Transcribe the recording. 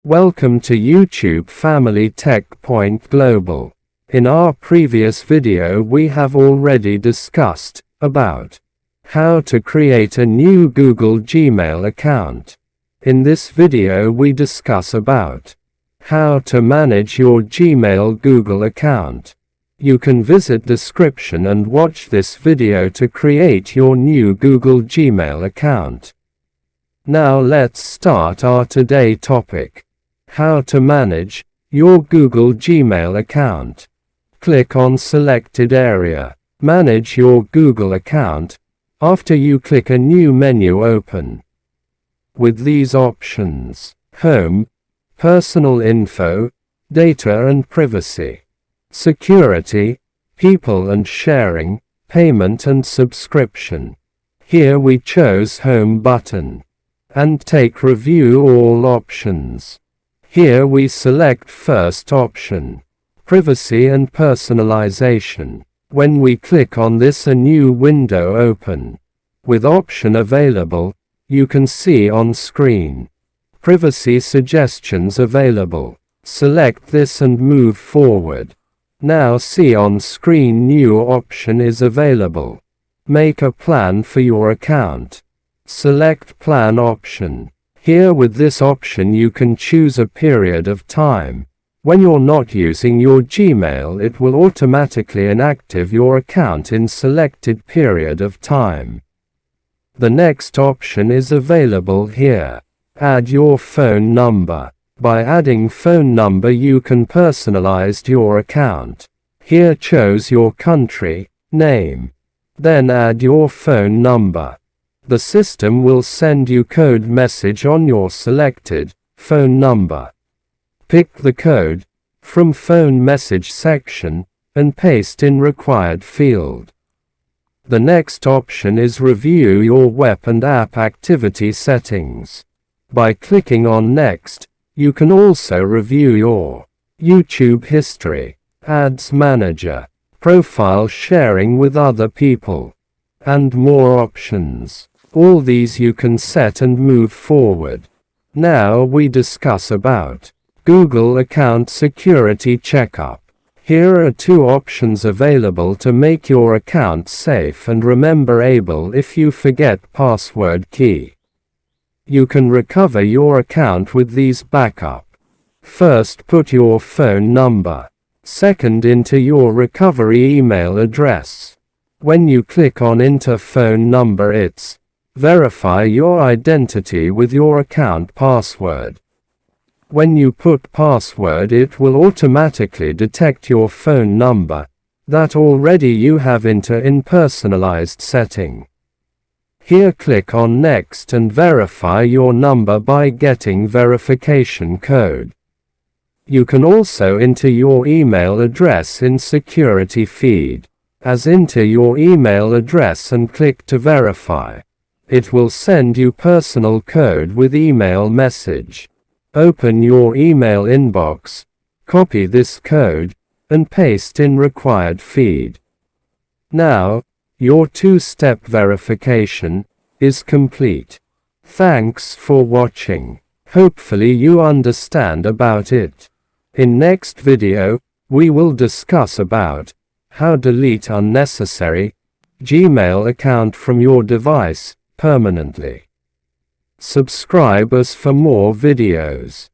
Welcome to YouTube Family Tech Point Global. In our previous video we have already discussed about how to create a new Google Gmail account. In this video we discuss about how to manage your Gmail Google account. You can visit description and watch this video to create your new Google Gmail account. Now let's start our today topic. How to manage your Google Gmail account. Click on selected area. Manage your Google account. After you click, a new menu open with these options: Home, Personal Info, Data and Privacy, Security, People and Sharing, Payment and Subscription. Here we chose Home button and take Review all options. Here we select first option, Privacy and Personalization. When we click on this, a new window open with option available. You can see on screen Privacy Suggestions available. Select this and move forward. Now see on screen new option is available. Make a plan for your account. Select Plan option. Here with this option you can choose a period of time. When you're not using your Gmail, it will automatically inactive your account in selected period of time. The next option is available here. Add your phone number. By adding phone number you can personalize your account. Here choose your country, name. Then add your phone number. The system will send you code message on your selected phone number. Pick the code from phone message section and paste in required field. The next option is Review your web and app activity settings. By clicking on Next, you can also review your YouTube history, Ads Manager, profile sharing with other people, and more options. All these you can set and move forward. Now we discuss about Google Account Security Checkup. Here are two options available to make your account safe and rememberable if you forget password key. You can recover your account with these backup. First, put your phone number. Second, enter your recovery email address. When you click on Enter phone number, it's verify your identity with your account password. When you put password, it will automatically detect your phone number that already you have entered in personalized setting. Here click on Next and verify your number by getting verification code. You can also enter your email address in security feed. As enter your email address and click to verify. It will send you personal code with email message. Open your email inbox, copy this code, and paste in required feed. Now, your two-step verification is complete. Thanks for watching. Hopefully you understand about it. In next video, we will discuss about how delete unnecessary Gmail account from your device permanently. Subscribe us for more videos.